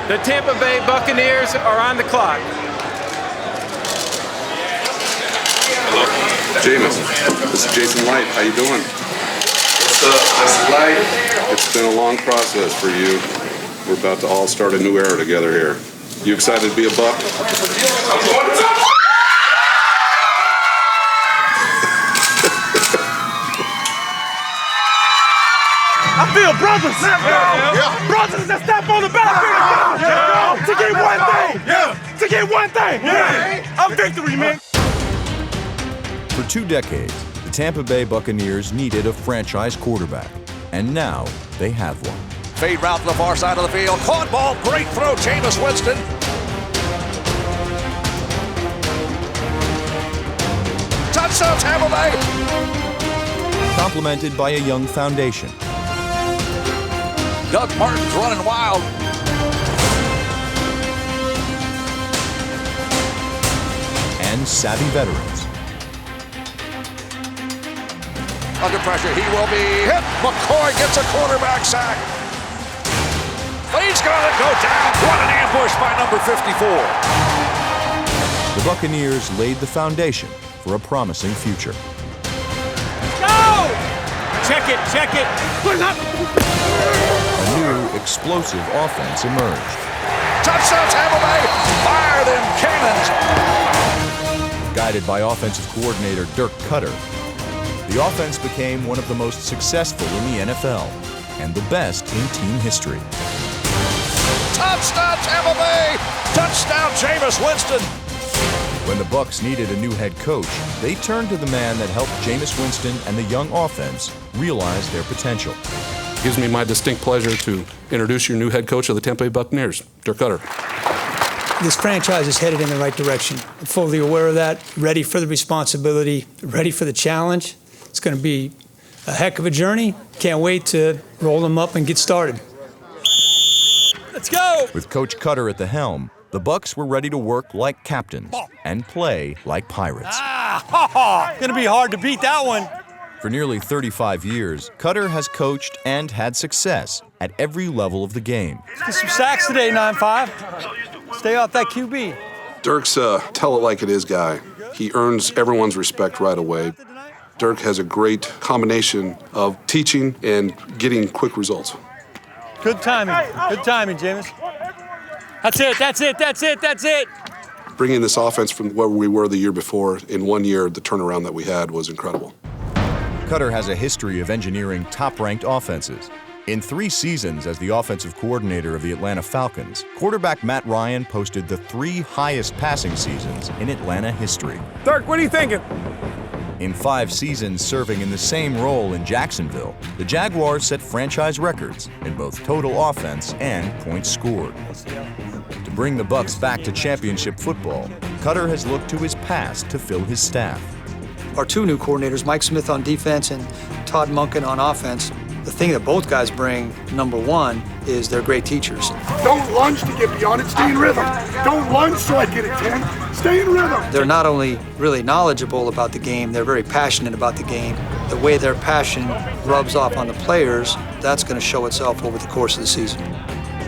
The Tampa Bay Buccaneers are on the clock. Jameis, this is Jason Light. How you doing? What's up, Mr. Light? It's been a long process for you. We're about to all start a new era together here. You excited to be a Buc? I feel brothers. Let's go. Yeah. Brothers that step on the battlefield to get one thing. Yeah. To get one thing. Yeah. A victory, man. For 2 decades, the Tampa Bay Buccaneers needed a franchise quarterback, and now they have one. Fade route to the far side of the field. Caught ball. Great throw, Jameis Winston. Touchdown, Tampa Bay. Complemented by a young foundation. Doug Martin's running wild. And savvy veterans. Under pressure, he will be hit. McCoy gets a quarterback sack. He's gonna go down. What an ambush by number 54. The Buccaneers laid the foundation for a promising future. Go! Check it, check it. Put it up. A new, explosive offense emerged. Touchdown, Tampa Bay. Fire them cannons. Guided by offensive coordinator Dirk Cutter, the offense became one of the most successful in the NFL and the best in team history. Touchdown, Tampa Bay. Touchdown, Jameis Winston. When the Bucs needed a new head coach, they turned to the man that helped Jameis Winston and the young offense realize their potential. It gives me my distinct pleasure to introduce your new head coach of the Tampa Bay Buccaneers, Dirk Cutter. This franchise is headed in the right direction. I'm fully aware of that, ready for the responsibility, ready for the challenge. It's going to be a heck of a journey. Can't wait to roll them up and get started. Let's go! With Coach Cutter at the helm, the Bucs were ready to work like captains and play like pirates. Gonna be hard to beat that one. For nearly 35 years, Cutter has coached and had success at every level of the game. Get some sacks today, 9-5. Stay off that QB. Dirk's a tell it like it is guy. He earns everyone's respect right away. Dirk has a great combination of teaching and getting quick results. Good timing. Good timing, Jameis. That's it, that's it, that's it, that's it. Bringing this offense from where we were the year before, in 1 year, the turnaround that we had was incredible. Cutter has a history of engineering top-ranked offenses. In 3 seasons as the offensive coordinator of the Atlanta Falcons, quarterback Matt Ryan posted the 3 highest passing seasons in Atlanta history. Dirk, what are you thinking? In 5 seasons serving in the same role in Jacksonville, the Jaguars set franchise records in both total offense and points scored. To bring the Bucs back to championship football, Cutter has looked to his past to fill his staff. Our 2 new coordinators, Mike Smith on defense and Todd Monken on offense, the thing that both guys bring, number 1, is they're great teachers. Don't lunge to get beyond it, stay in rhythm. Don't lunge so I get it 10, stay in rhythm. They're not only really knowledgeable about the game, they're very passionate about the game. The way their passion rubs off on the players, that's going to show itself over the course of the season.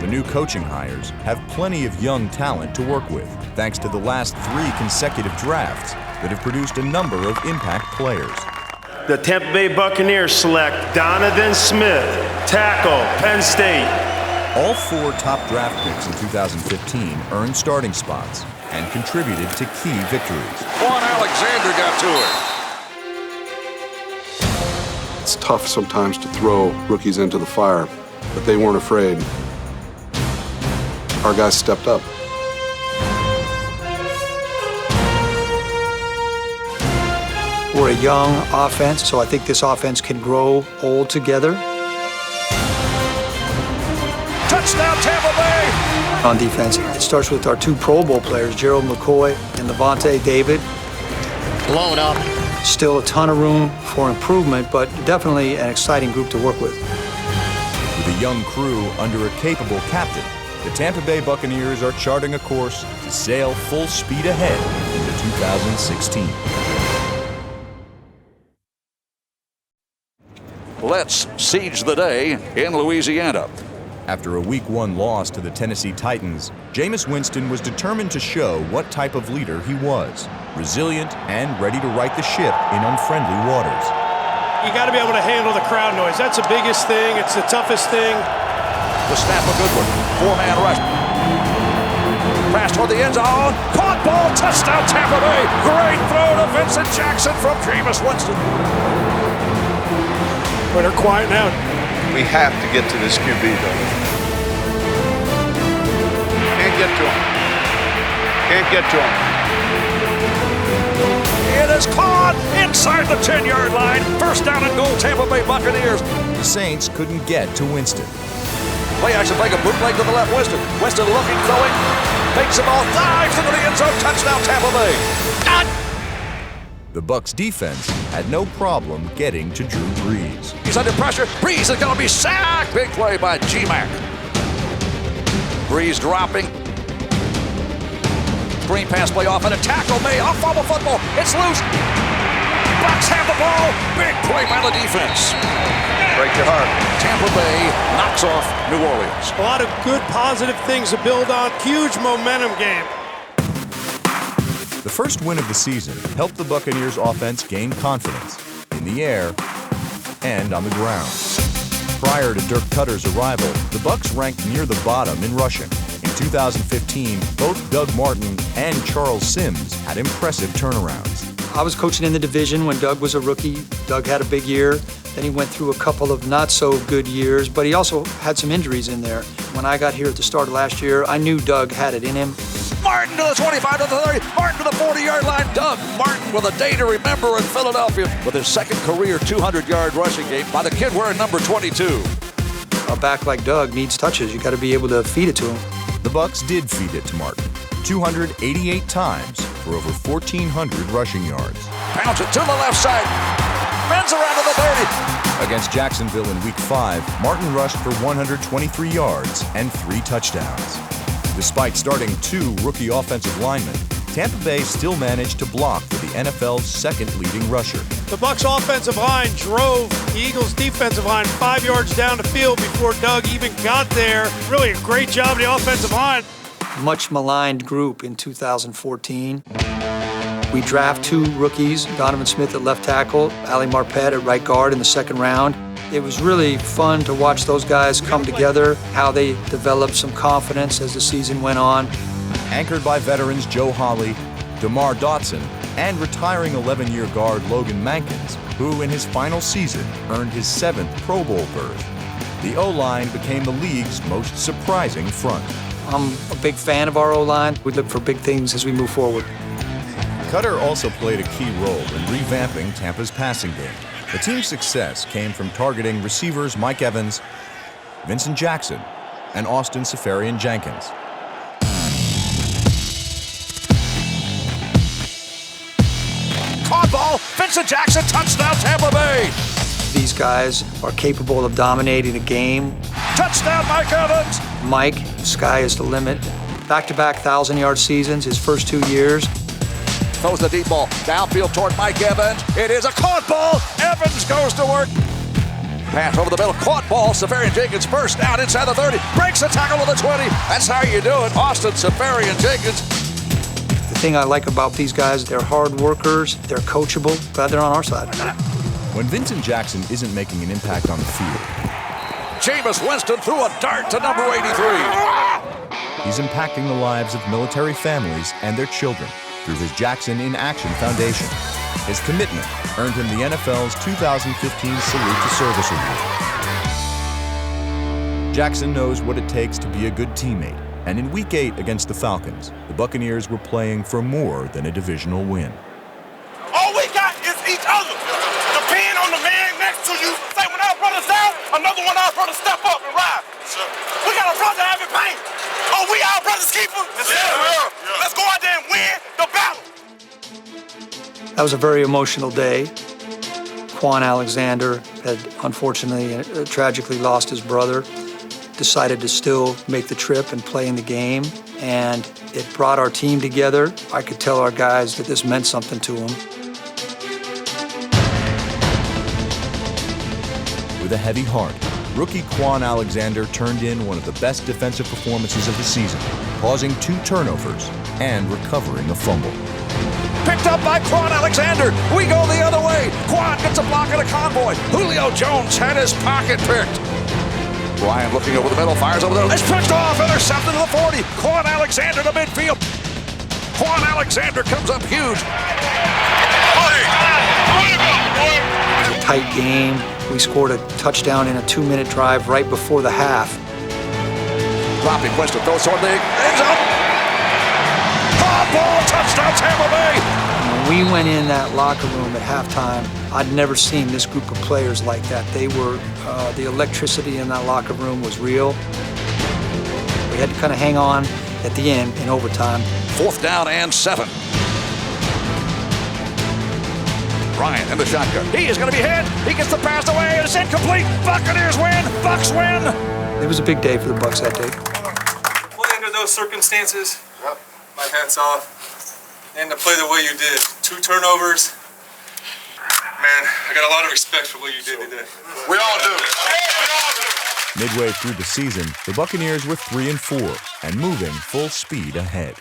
The new coaching hires have plenty of young talent to work with, thanks to the last 3 consecutive drafts that have produced a number of impact players. The Tampa Bay Buccaneers select Donovan Smith, tackle, Penn State. All 4 top draft picks in 2015 earned starting spots and contributed to key victories. Juan Alexander got to it. It's tough sometimes to throw rookies into the fire, but they weren't afraid. Our guys stepped up. We're a young offense, so I think this offense can grow old together. Touchdown, Tampa Bay! On defense, it starts with our 2 Pro Bowl players, Gerald McCoy and Levante David. Blown up. Still a ton of room for improvement, but definitely an exciting group to work with. With a young crew under a capable captain, the Tampa Bay Buccaneers are charting a course to sail full speed ahead into 2016. Let's siege the day in Louisiana. After a Week 1 loss to the Tennessee Titans, Jameis Winston was determined to show what type of leader he was, resilient and ready to right the ship in unfriendly waters. You got to be able to handle the crowd noise. That's the biggest thing. It's the toughest thing. The snap, a good one. Four-man rush. Pass toward the end zone. Caught ball, touchdown Tampa Bay. Great throw to Vincent Jackson from Jameis Winston. But they're quiet now. We have to get to this QB, though. Can't get to him. Can't get to him. It is caught inside the 10-yard line. First down and goal, Tampa Bay Buccaneers. The Saints couldn't get to Winston. Play action, fake a bootleg to the left. Winston looking, throwing. Takes the ball, dives into the end zone. Touchdown, Tampa Bay. The Bucs defense had no problem getting to Drew Brees. He's under pressure. Brees is going to be sacked. Big play by G-Mac. Brees dropping. Screen pass play off and a tackle made. Off fumble football. It's loose. Bucs have the ball. Big play by the defense. Break your heart. Tampa Bay knocks off New Orleans. A lot of good, positive things to build on. Huge momentum game. The first win of the season helped the Buccaneers offense gain confidence in the air and on the ground. Prior to Dirk Cutter's arrival, the Bucs ranked near the bottom in rushing. In 2015, both Doug Martin and Charles Sims had impressive turnarounds. I was coaching in the division when Doug was a rookie. Doug had a big year. Then he went through a couple of not so good years, but he also had some injuries in there. When I got here at the start of last year, I knew Doug had it in him. Martin to the 25 to the 30, Martin to the 40-yard line. Doug Martin with a day to remember in Philadelphia with his second career 200-yard rushing game by the kid wearing number 22. A back like Doug needs touches. You got to be able to feed it to him. The Bucs did feed it to Martin, 288 times for over 1,400 rushing yards. Pounds it to the left side. Bends around to the 30. Against Jacksonville in Week 5, Martin rushed for 123 yards and 3 touchdowns. Despite starting 2 rookie offensive linemen, Tampa Bay still managed to block for the NFL's second leading rusher. The Bucs offensive line drove the Eagles defensive line 5 yards down the field before Doug even got there. Really a great job of the offensive line. Much maligned group in 2014. We draft 2 rookies, Donovan Smith at left tackle, Ali Marpet at right guard in the second round. It was really fun to watch those guys come together, how they developed some confidence as the season went on. Anchored by veterans Joe Hawley, DeMar Dotson, and retiring 11-year guard Logan Mankins, who in his final season earned his 7th Pro Bowl berth. The O-line became the league's most surprising front. I'm a big fan of our O-line. We look for big things as we move forward. Cutter also played a key role in revamping Tampa's passing game. The team's success came from targeting receivers Mike Evans, Vincent Jackson, and Austin Seferian-Jenkins. Caught ball, Vincent Jackson, touchdown Tampa Bay. These guys are capable of dominating a game. Touchdown Mike Evans. Mike, sky is the limit. Back-to-back 1,000-yard seasons, his first 2 years. Throws the deep ball downfield toward Mike Evans. It is a caught ball. Evans goes to work. Pass over the middle. Caught ball. Seferian-Jenkins first down inside the 30. Breaks the tackle to the 20. That's how you do it. Austin Seferian-Jenkins. The thing I like about these guys, they're hard workers. They're coachable. Glad they're on our side. When Vincent Jackson isn't making an impact on the field, Jameis Winston threw a dart to number 83. he's impacting the lives of military families and their children through his Jackson in Action Foundation. His commitment earned him the NFL's 2015 Salute to Service Award. Jackson knows what it takes to be a good teammate, and in Week 8 against the Falcons, the Buccaneers were playing for more than a divisional win. All we got is each other. Depend on the man next to you. Say when our brother's down, another one of our brothers step up and ride. Sure. We got a brother having pain. Oh, we our brother's keeper? Yeah. Let's go out there and win the battle. That was a very emotional day. Quan Alexander had unfortunately, tragically lost his brother, decided to still make the trip and play in the game, and it brought our team together. I could tell our guys that this meant something to them. With a heavy heart, rookie Quan Alexander turned in one of the best defensive performances of the season, causing 2 turnovers and recovering a fumble. Picked up by Quan Alexander. We go the other way. Quan gets a block and a convoy. Julio Jones had his pocket picked. Bryant looking over the middle, fires over the middle. It's picked off, intercepted to the 40. Quan Alexander to midfield. Quan Alexander comes up huge. It was a tight game. We scored a touchdown in a 2-minute drive right before the half. Dropping Winston, throws toward the end zone. Hot ball, touchdown Tampa Bay. When we went in that locker room at halftime, I'd never seen this group of players like that. They were, the electricity in that locker room was real. We had to kind of hang on at the end in overtime. 4th down and 7. Bryant in the shotgun. He is going to be hit. He gets the pass away. It's incomplete. Buccaneers win. Bucs win. It was a big day for the Bucs that day. Play under those circumstances, my hat's off. And to play the way you did, 2 turnovers. Man, I got a lot of respect for what you did today. We all do. Midway through the season, the Buccaneers were 3-4 and moving full speed ahead.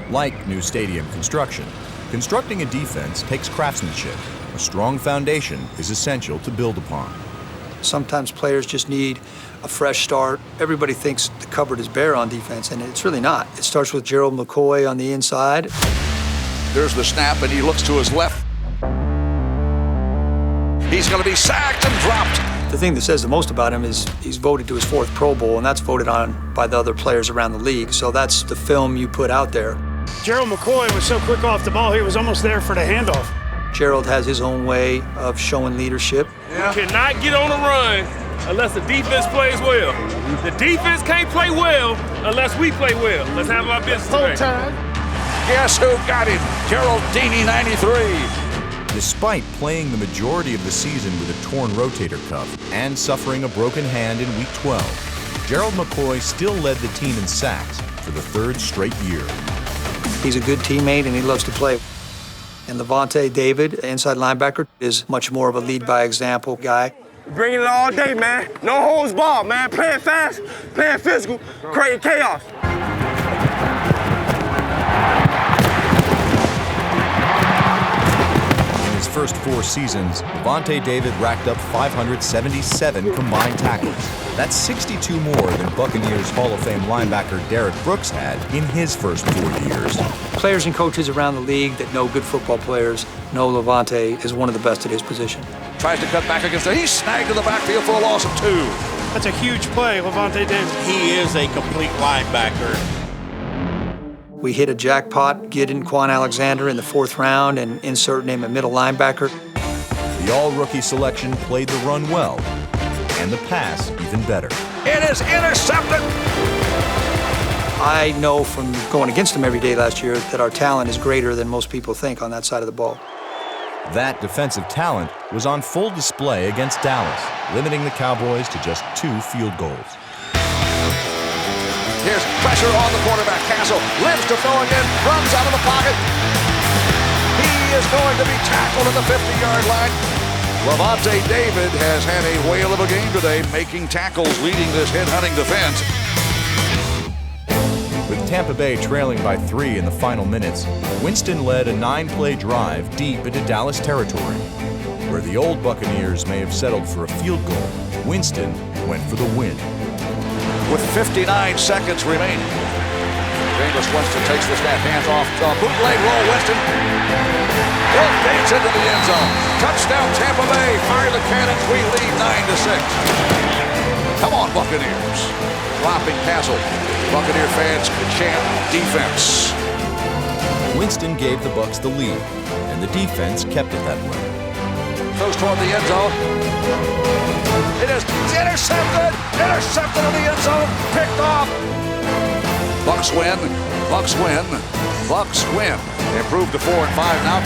Like new stadium construction, constructing a defense takes craftsmanship. A strong foundation is essential to build upon. Sometimes players just need a fresh start. Everybody thinks the cupboard is bare on defense, and it's really not. It starts with Gerald McCoy on the inside. There's the snap, and he looks to his left. He's going to be sacked and dropped. The thing that says the most about him is he's voted to his 4th Pro Bowl, and that's voted on by the other players around the league. So that's the film you put out there. Gerald McCoy was so quick off the ball, he was almost there for the handoff. Gerald has his own way of showing leadership. Yeah. You cannot get on a run unless the defense plays well. The defense can't play well unless we play well. Let's have our business today. Guess who got him? Gerald Deany, 93. Despite playing the majority of the season with a torn rotator cuff and suffering a broken hand in Week 12, Gerald McCoy still led the team in sacks for the 3rd straight year. He's a good teammate, and he loves to play. And Levante David, inside linebacker, is much more of a lead-by-example guy. Bringing it all day, man. No holds barred, man. Playing fast, playing physical, creating chaos. In his first 4 seasons, Levante David racked up 577 combined tackles. That's 62 more than Buccaneers Hall of Fame linebacker Derek Brooks had in his first 4 years. Players and coaches around the league that know good football players know Levante is one of the best at his position. Tries to cut back against it. He's snagged in the backfield for a loss of 2. That's a huge play, Levante Davis. He is a complete linebacker. We hit a jackpot getting Quan Alexander in the 4th round and inserting him at middle linebacker. The all-rookie selection played the run well, and the pass even better. It is intercepted. I know from going against him every day last year that our talent is greater than most people think on that side of the ball. That defensive talent was on full display against Dallas, limiting the Cowboys to just 2 field goals. Here's pressure on the quarterback. Castle lives to throw again, runs out of the pocket. He is going to be tackled at the 50-yard line. Levante David has had a whale of a game today, making tackles, leading this head-hunting defense. With Tampa Bay trailing by 3 in the final minutes, Winston led a 9-play drive deep into Dallas territory. Where the old Buccaneers may have settled for a field goal, Winston went for the win. With 59 seconds remaining, Jameis Winston takes the snap, hands off, bootleg roll, Winston. Rotates into the end zone. Touchdown Tampa Bay, fire the cannons, we lead 9-6. Come on, Buccaneers. Dropping Castle. Buccaneer fans chant defense. Winston gave the Bucs the lead, and the defense kept it that way. Goes toward the end zone. It is intercepted! Intercepted in the end zone! Picked off! Bucs win. Bucs win. Bucs win. Improved to 4-5 now.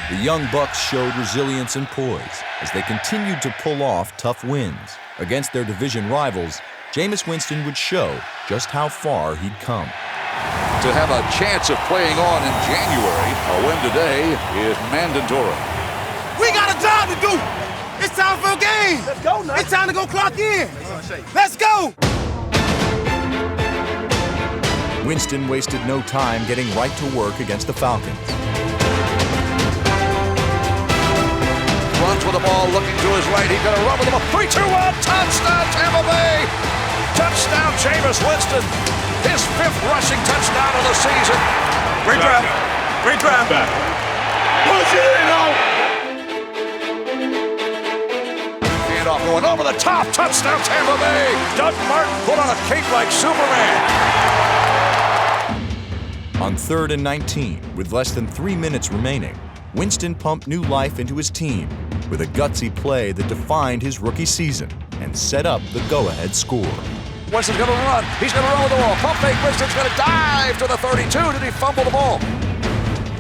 The young Bucs showed resilience and poise as they continued to pull off tough wins. Against their division rivals, Jameis Winston would show just how far he'd come. to have a chance of playing on in January. A win today is mandatory. We got a job to do. It's time for a game. Let's go now. It's time to go clock in. Let's go. Winston wasted no time getting right to work against the Falcons. Runs with the ball, looking to his right. He's going to run with the ball. 3-2-1, touchdown, Tampa Bay. Touchdown, Jameis Winston. His 5th rushing touchdown of the season. Great drive. Great drive. Push it in, Handoff going over the top. Touchdown, Tampa Bay. Doug Martin put on a cape like Superman. On 3rd and 19, with less than 3 minutes remaining, Winston pumped new life into his team with a gutsy play that defined his rookie season and set up the go-ahead score. Winston's going to run. He's going to run with the ball. Pump fake. Winston's going to dive to the 32. Did he fumble the ball?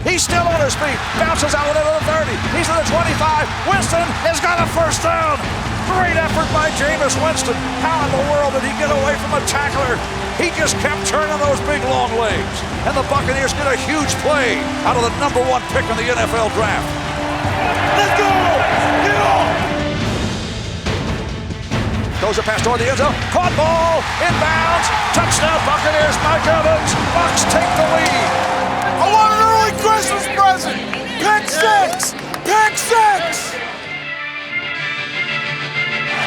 He's still on his feet. Bounces out into the 30. He's in the 25. Winston has got a first down. Great effort by Jameis Winston. How in the world did he get away from a tackler? He just kept turning those big long legs. And the Buccaneers get a huge play out of the #1 pick in the NFL draft. Let's go. Get on. Goes a pass toward the end zone. Caught ball. Inbounds. Touchdown Buccaneers. Mike Evans. Bucs take the lead. I want an early Christmas present. Pick 6. Pick 6.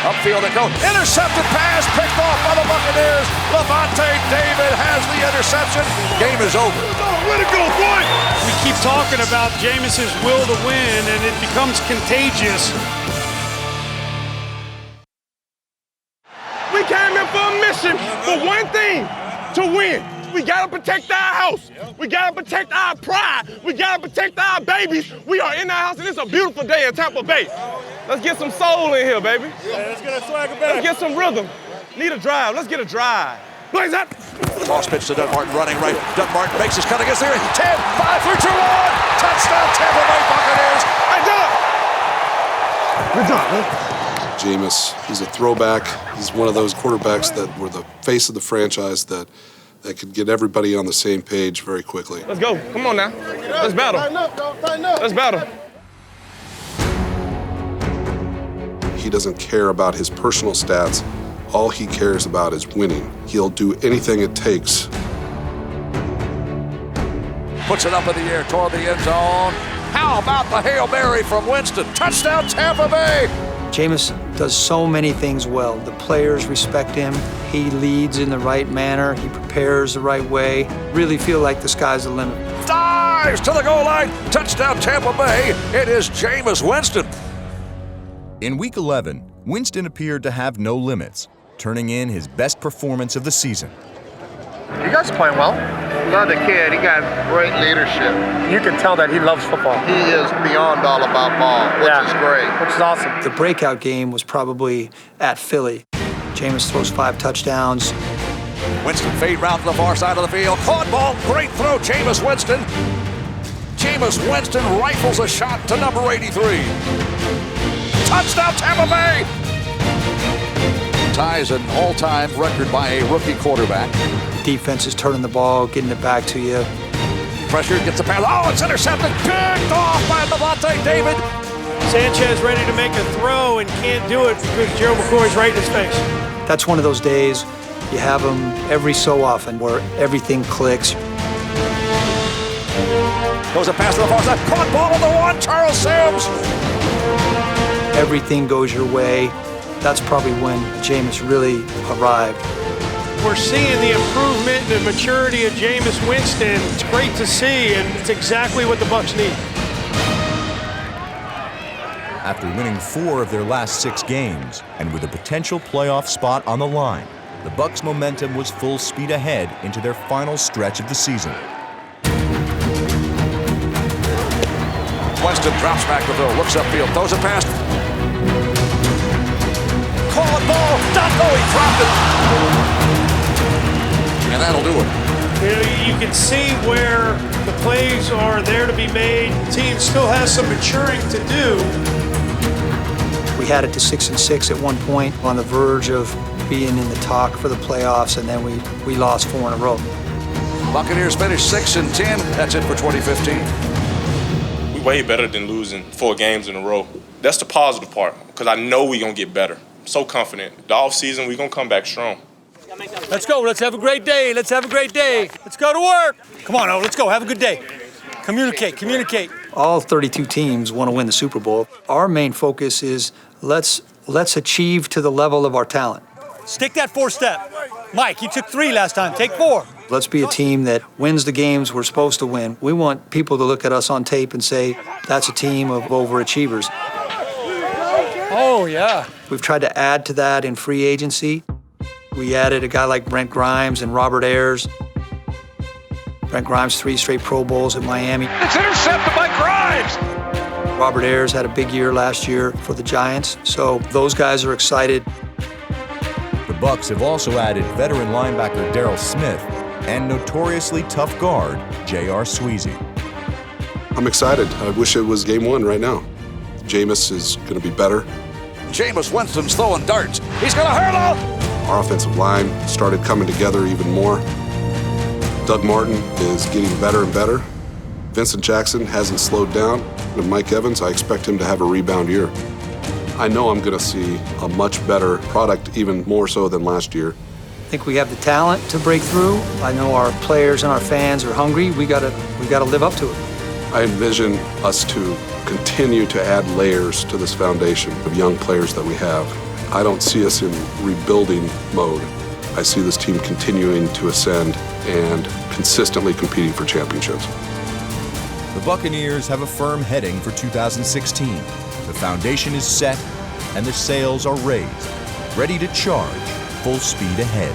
Upfield and go. Intercepted pass picked off by the Buccaneers. Levante David has the interception. Game is over. Way to go, boy. We keep talking about Jameis's will to win, and it becomes contagious. We came in for a mission, for one thing, to win. We gotta protect our house. We gotta protect our pride. We gotta protect our babies. We are in our house, and it's a beautiful day in Tampa Bay. Let's get some soul in here, baby. Let's get a swagger back. Let's get some rhythm. Need a drive. Let's get a drive. Blaze that. Toss pitch to Doug Martin running right. Doug Martin makes his cut against there. 10, 5, 3, 2, 1. Touchdown, Tampa Bay Buccaneers. Hey, Doug. Good job, man. Jameis, he's a throwback. He's one of those quarterbacks that were the face of the franchise that could get everybody on the same page very quickly. Let's go. Come on now. Let's battle. Let's battle. He doesn't care about his personal stats. All he cares about is winning. He'll do anything it takes. Puts it up in the air toward the end zone. How about the Hail Mary from Winston? Touchdown, Tampa Bay. Jameis does so many things well. The players respect him. He leads in the right manner. He prepares the right way. Really feel like the sky's the limit. Dives to the goal line. Touchdown, Tampa Bay. It is Jameis Winston. In Week 11, Winston appeared to have no limits, turning in his best performance of the season. You guys playing well. Love the kid. He got great leadership. You can tell that he loves football. He is beyond all about ball, which is great. Which is awesome. The breakout game was probably at Philly. Jameis throws 5 touchdowns. Winston fade round to the far side of the field. Caught ball. Great throw, Jameis Winston. Jameis Winston rifles a shot to number 83. Touchdown, Tampa Bay! Ties an all-time record by a rookie quarterback. Defense is turning the ball, getting it back to you. Pressure gets the pass. Oh, it's intercepted. Picked off by Levante David. Sanchez ready to make a throw and can't do it because Joe McCoy's right in his face. That's one of those days, you have them every so often where everything clicks. Goes a pass to the far side. Caught ball on the 1, Charles Sims. Everything goes your way. That's probably when Jameis really arrived. We're seeing the improvement and the maturity of Jameis Winston. It's great to see, and it's exactly what the Bucs need. After winning 4 of their last 6 games, and with a potential playoff spot on the line, the Bucs' momentum was full speed ahead into their final stretch of the season. Winston drops back to throw, looks upfield, throws a pass. Call it ball. No, he dropped it. And that'll do it. You can see where the plays are there to be made. The team still has some maturing to do. We had it to 6-6 at one point, on the verge of being in the talk for the playoffs, and then we lost 4 in a row. Buccaneers finished 6-10. That's it for 2015. We way better than losing 4 games in a row. That's the positive part, because I know we're going to get better. I'm so confident. The offseason, we're going to come back strong. Let's go. Let's have a great day. Let's have a great day. Let's go to work. Come on, let's go. Have a good day. Communicate. All 32 teams want to win the Super Bowl. Our main focus is let's achieve to the level of our talent. Stick that 4-step. Mike, you took 3 last time. Take 4. Let's be a team that wins the games we're supposed to win. We want people to look at us on tape and say, that's a team of overachievers. Oh, yeah. We've tried to add to that in free agency. We added a guy like Brent Grimes and Robert Ayers. Brent Grimes, 3 straight Pro Bowls at Miami. It's intercepted by Grimes! Robert Ayers had a big year last year for the Giants, so those guys are excited. The Bucs have also added veteran linebacker Darryl Smith and notoriously tough guard J.R. Sweezy. I'm excited. I wish it was game 1 right now. Jameis is going to be better. Jameis Winston's throwing darts. He's going to hurl! Our offensive line started coming together even more. Doug Martin is getting better and better. Vincent Jackson hasn't slowed down. And Mike Evans, I expect him to have a rebound year. I know I'm going to see a much better product, even more so than last year. I think we have the talent to break through. I know our players and our fans are hungry. We got to live up to it. I envision us to continue to add layers to this foundation of young players that we have. I don't see us in rebuilding mode. I see this team continuing to ascend and consistently competing for championships. The Buccaneers have a firm heading for 2016. The foundation is set and the sails are raised, ready to charge full speed ahead.